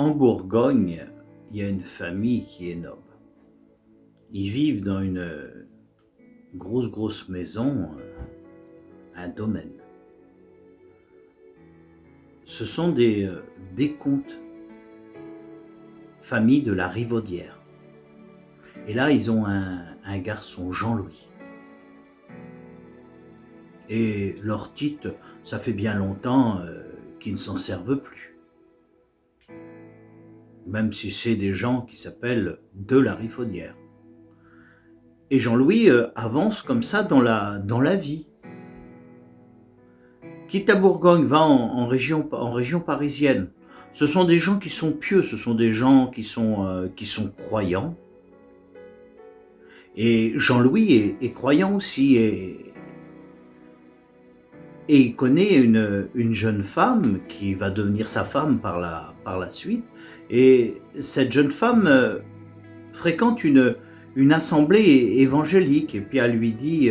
En Bourgogne, il y a une famille qui est noble. Ils vivent dans une grosse maison, un domaine. Ce sont des comtes, famille de la Rivaudière. Et là, ils ont un garçon, Jean-Louis. Et leur titre, ça fait bien longtemps qu'ils ne s'en servent plus. Même si c'est des gens qui s'appellent de la Rivaudière. Et Jean-Louis avance comme ça dans la vie. Quitte à Bourgogne, va en région parisienne. Ce sont des gens qui sont pieux, ce sont des gens qui sont croyants. Et Jean-Louis est croyant aussi. Et il connaît une jeune femme qui va devenir sa femme par la suite. Et cette jeune femme fréquente une assemblée évangélique. Et puis elle lui dit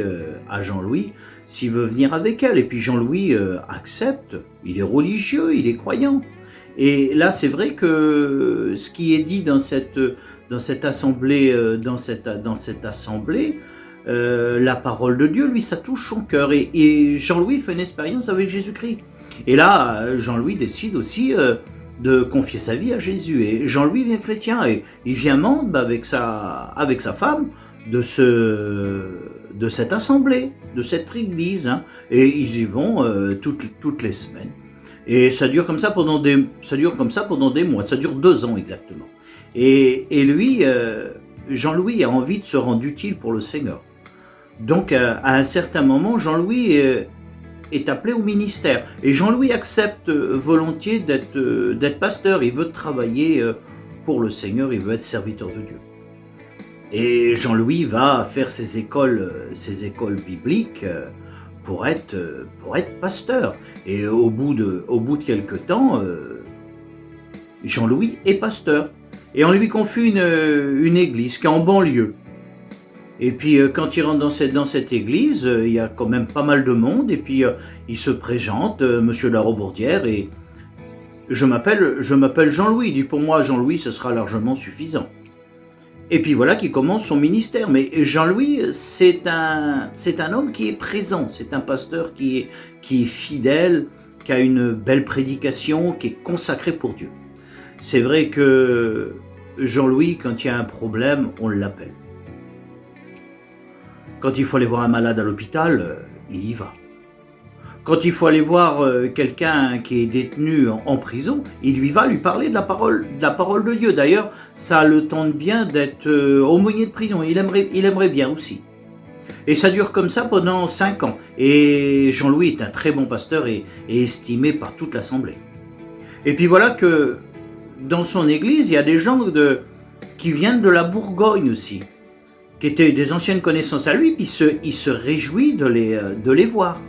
à Jean-Louis s'il veut venir avec elle. Et puis Jean-Louis accepte. Il est religieux, il est croyant. Et là, c'est vrai que ce qui est dit dans cette assemblée, la parole de Dieu, lui, ça touche son cœur. Et Jean-Louis fait une expérience avec Jésus-Christ. Et là, Jean-Louis décide aussi de confier sa vie à Jésus. Et Jean-Louis devient chrétien et il vient membre avec sa femme de cette assemblée, de cette église. Hein. Et ils y vont toutes les semaines. Et ça dure comme ça pendant des mois. Ça dure 2 ans exactement. Et lui, Jean-Louis a envie de se rendre utile pour le Seigneur. Donc à un certain moment, Jean-Louis est appelé au ministère. Et Jean-Louis accepte volontiers d'être pasteur. Il veut travailler pour le Seigneur, il veut être serviteur de Dieu. Et Jean-Louis va faire ses écoles bibliques pour être pasteur. Et au bout de quelques temps, Jean-Louis est pasteur. Et on lui confie une église qui est en banlieue. Et puis quand il rentre dans cette église, il y a quand même pas mal de monde. Et puis il se présente, monsieur de la Rivaudière, et je m'appelle Jean-Louis. Il dit pour moi, Jean-Louis, ce sera largement suffisant. Et puis voilà qu'il commence son ministère. Mais Jean-Louis, c'est un homme qui est présent. C'est un pasteur qui est fidèle, qui a une belle prédication, qui est consacré pour Dieu. C'est vrai que Jean-Louis, quand il y a un problème, on l'appelle. Quand il faut aller voir un malade à l'hôpital, il y va. Quand il faut aller voir quelqu'un qui est détenu en prison, il lui va lui parler de la parole de Dieu. D'ailleurs, ça le tente bien d'être aumônier de prison. Il aimerait bien aussi. Et ça dure comme ça pendant 5 ans. Et Jean-Louis est un très bon pasteur et estimé par toute l'assemblée. Et puis voilà que dans son église, il y a des gens qui viennent de la Bourgogne aussi, qui étaient des anciennes connaissances à lui, puis il se réjouit de les voir.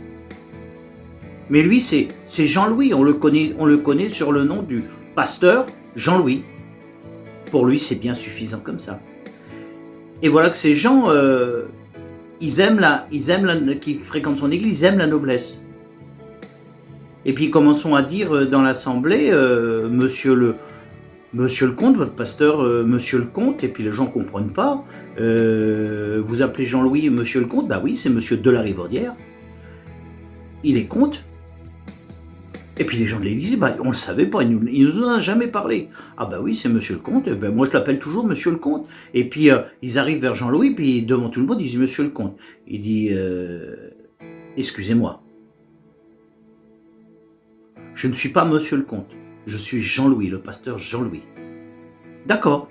Mais lui, c'est Jean-Louis, on le connaît sur le nom du pasteur Jean-Louis. Pour lui, c'est bien suffisant comme ça. Et voilà que ces gens, qui fréquentent son église, ils aiment la noblesse. Et puis commençons à dire dans l'assemblée, monsieur le comte, votre pasteur, monsieur le comte, et puis les gens ne comprennent pas. Vous appelez Jean-Louis monsieur le comte? Bah oui, c'est monsieur de la Rivaudière. Il est comte. Et puis les gens de l'église, bah, on ne le savait pas, il nous en a jamais parlé. Ah bah oui, c'est monsieur le comte, et ben moi je l'appelle toujours monsieur le comte. Et puis ils arrivent vers Jean-Louis, puis devant tout le monde, ils disent monsieur le comte. Il dit, excusez-moi, je ne suis pas monsieur le comte, je suis Jean-Louis, le pasteur Jean-Louis. D'accord.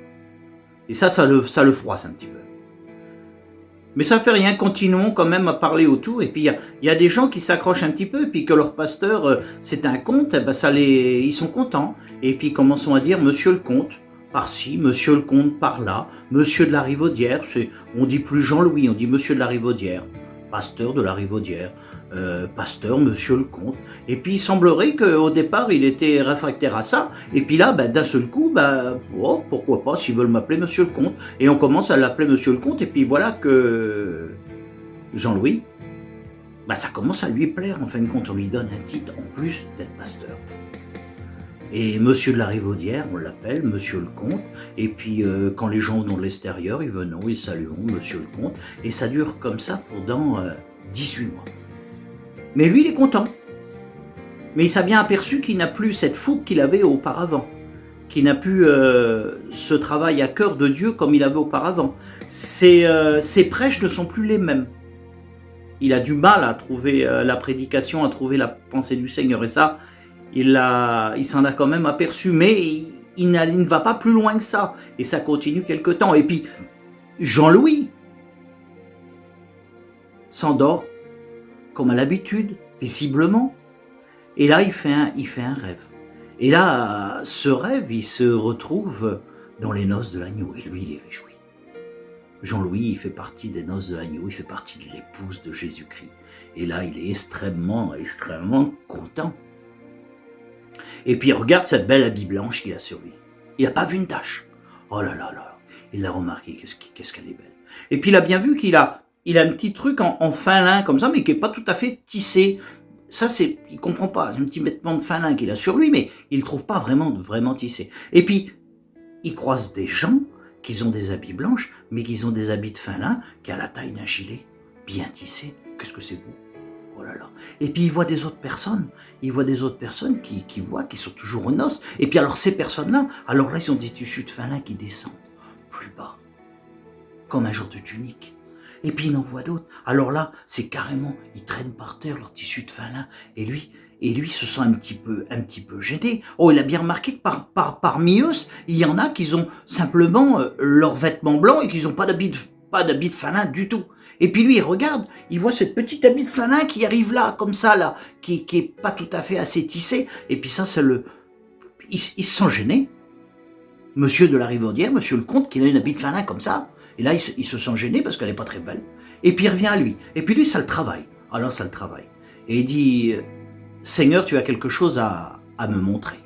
Et ça le froisse un petit peu. Mais ça ne fait rien, continuons quand même à parler autour. Et puis il y a des gens qui s'accrochent un petit peu, et puis que leur pasteur, c'est un comte, et ben ils sont contents. Et puis commençons à dire monsieur le comte, par-ci, monsieur le comte par-là, monsieur de la Rivaudière. On dit plus Jean-Louis, on dit monsieur de la Rivaudière, pasteur de la Rivaudière, pasteur, monsieur le comte. Et puis il semblerait qu'au départ il était réfractaire à ça, et puis là d'un seul coup, pourquoi pas, s'ils veulent m'appeler monsieur le comte. Et on commence à l'appeler monsieur le comte, et puis voilà que Jean-Louis, ça commence à lui plaire en fin de compte, on lui donne un titre en plus d'être pasteur. Et monsieur de la Rivaudière, on l'appelle, monsieur le comte. Et puis quand les gens venons de l'extérieur, ils venons, ils saluent monsieur le comte. Et ça dure comme ça pendant 18 mois. Mais lui, il est content. Mais il s'est bien aperçu qu'il n'a plus cette fougue qu'il avait auparavant. Qu'il n'a plus ce travail à cœur de Dieu comme il avait auparavant. Ses prêches ne sont plus les mêmes. Il a du mal à trouver la prédication, à trouver la pensée du Seigneur. Et ça, il s'en a quand même aperçu. Mais il ne va pas plus loin que ça. Et ça continue quelque temps. Et puis, Jean-Louis s'endort, comme à l'habitude, paisiblement. Et là, il fait un rêve. Et là, ce rêve, il se retrouve dans les noces de l'agneau. Et lui, il est réjoui. Jean-Louis, il fait partie des noces de l'agneau, il fait partie de l'épouse de Jésus-Christ. Et là, il est extrêmement, extrêmement content. Et puis, il regarde cette belle habit blanche qu'il a sur lui. Il n'a pas vu une tache. Oh là là là, il l'a remarqué, qu'est-ce qu'elle est belle. Et puis, il a bien vu qu'il a un petit truc en fin lin comme ça, mais qui n'est pas tout à fait tissé. Ça, il ne comprend pas. C'est un petit vêtement de fin lin qu'il a sur lui, mais il ne le trouve pas vraiment tissé. Et puis, il croise des gens qui ont des habits blanches, mais qui ont des habits de fin lin, qui a la taille d'un gilet, bien tissé. Qu'est-ce que c'est beau. Oh là là. Et puis, il voit des autres personnes. Il voit des autres personnes qui sont toujours aux noces. Et puis, alors, ces personnes-là, alors là, ils ont des tissus de fin lin qui descendent plus bas, comme un genre de tunique. Et puis il en voit d'autres. Alors là, c'est carrément, ils traînent par terre leur tissu de fin lin. Et lui se sent un petit peu gêné. Oh, il a bien remarqué que parmi eux, il y en a qui ont simplement leurs vêtements blancs et qui n'ont pas d'habit de fin lin du tout. Et puis lui, il regarde, il voit cette petite habit de fin lin qui arrive là, comme ça, là, qui est pas tout à fait assez tissé. Et puis ça, il se sent gêné. Monsieur de la Rivaudière, monsieur le comte, qui a une habit de fin lin comme ça. Et là, il se sent gêné parce qu'elle n'est pas très belle. Et puis il revient à lui. Et puis lui, ça le travaille. Alors ça le travaille. Et il dit, Seigneur, tu as quelque chose à me montrer.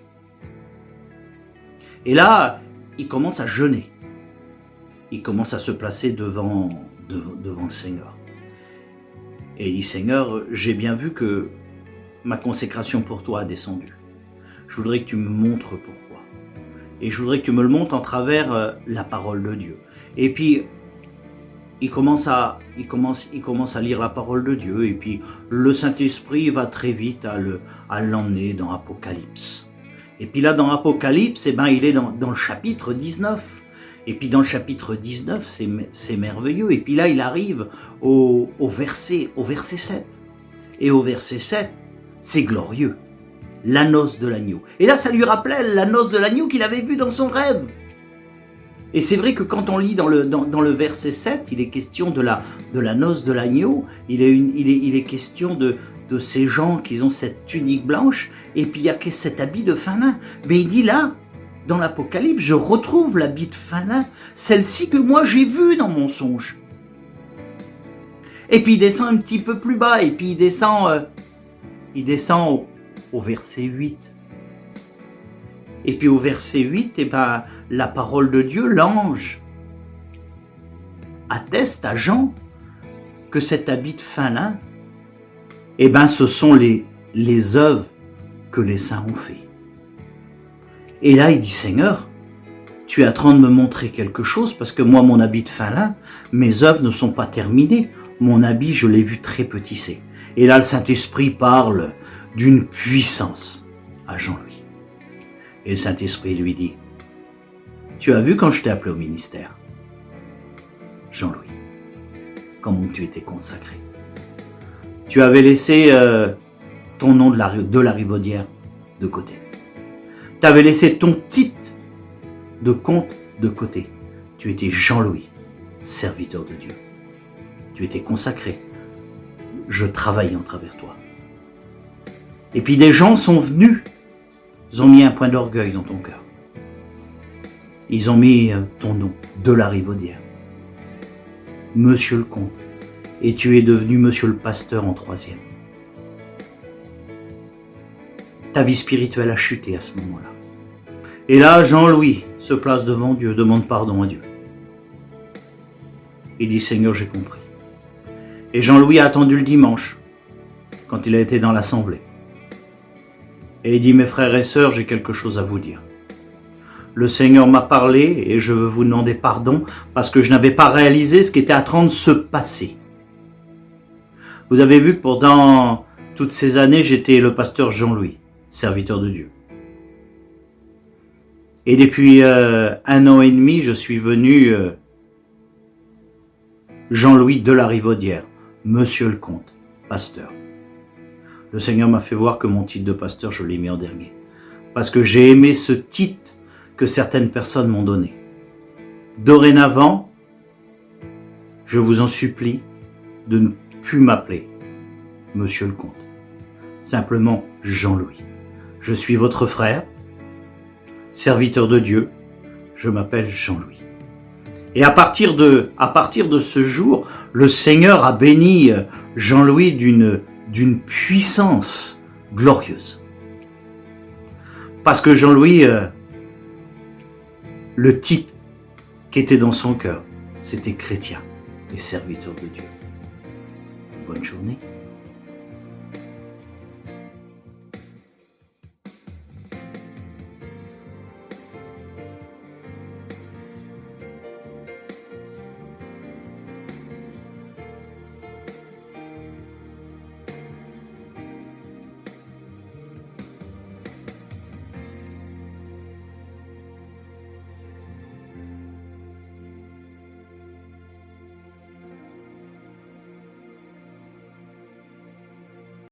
Et là, il commence à jeûner. Il commence à se placer devant le Seigneur. Et il dit, Seigneur, j'ai bien vu que ma consécration pour toi a descendu. Je voudrais que tu me montres pourquoi. Et je voudrais que tu me le montres en travers la parole de Dieu. Et puis, il commence à lire la parole de Dieu. Et puis, le Saint-Esprit va très vite à l'emmener dans Apocalypse. Et puis là, dans Apocalypse, il est dans le chapitre 19. Et puis dans le chapitre 19, c'est merveilleux. Et puis là, il arrive au verset 7. Et au verset 7, c'est glorieux. La noce de l'agneau. Et là, ça lui rappelait la noce de l'agneau qu'il avait vue dans son rêve. Et c'est vrai que quand on lit dans le verset 7, il est question de la noce de l'agneau, il est question de ces gens qui ont cette tunique blanche, et puis il y a cet habit de fin lin. Mais il dit là, dans l'Apocalypse, je retrouve l'habit de fin lin, celle-ci que moi j'ai vue dans mon songe. Et puis il descend un petit peu plus bas, et puis il descend au verset 8. Et puis au verset 8, la parole de Dieu, l'ange, atteste à Jean que cet habit de fin lin, ce sont les œuvres que les saints ont fait. Et là, il dit, Seigneur, tu es en train de me montrer quelque chose, parce que moi, mon habit de fin lin, mes œuvres ne sont pas terminées. Mon habit, je l'ai vu très petissé. Et là, le Saint-Esprit parle d'une puissance à Jean-Louis. Et le Saint-Esprit lui dit, tu as vu quand je t'ai appelé au ministère, Jean-Louis, comment tu étais consacré. Tu avais laissé ton nom de la Rivaudière de côté. Tu avais laissé ton titre de comte de côté. Tu étais Jean-Louis, serviteur de Dieu. Tu étais consacré. Je travaillais en travers toi. Et puis des gens sont venus. Ils ont mis un point d'orgueil dans ton cœur. Ils ont mis ton nom, de la Rivaudière. Monsieur le comte. Et tu es devenu monsieur le pasteur en 3e. Ta vie spirituelle a chuté à ce moment-là. Et là, Jean-Louis se place devant Dieu, demande pardon à Dieu. Il dit, Seigneur, j'ai compris. Et Jean-Louis a attendu le dimanche, quand il a été dans l'assemblée. Et il dit, mes frères et sœurs, j'ai quelque chose à vous dire. Le Seigneur m'a parlé et je veux vous demander pardon parce que je n'avais pas réalisé ce qui était en train de se passer. Vous avez vu que pendant toutes ces années, j'étais le pasteur Jean-Louis, serviteur de Dieu. Et depuis 1 an et demi, je suis venu Jean-Louis de la Rivaudière, Monsieur le Comte, pasteur. Le Seigneur m'a fait voir que mon titre de pasteur, je l'ai mis en dernier. Parce que j'ai aimé ce titre que certaines personnes m'ont donné. Dorénavant, je vous en supplie de ne plus m'appeler Monsieur le Comte. Simplement Jean-Louis. Je suis votre frère, serviteur de Dieu, je m'appelle Jean-Louis. Et à partir de ce jour, le Seigneur a béni Jean-Louis d'une puissance glorieuse. Parce que Jean-Louis, le titre qui était dans son cœur, c'était chrétien et serviteur de Dieu. Bonne journée.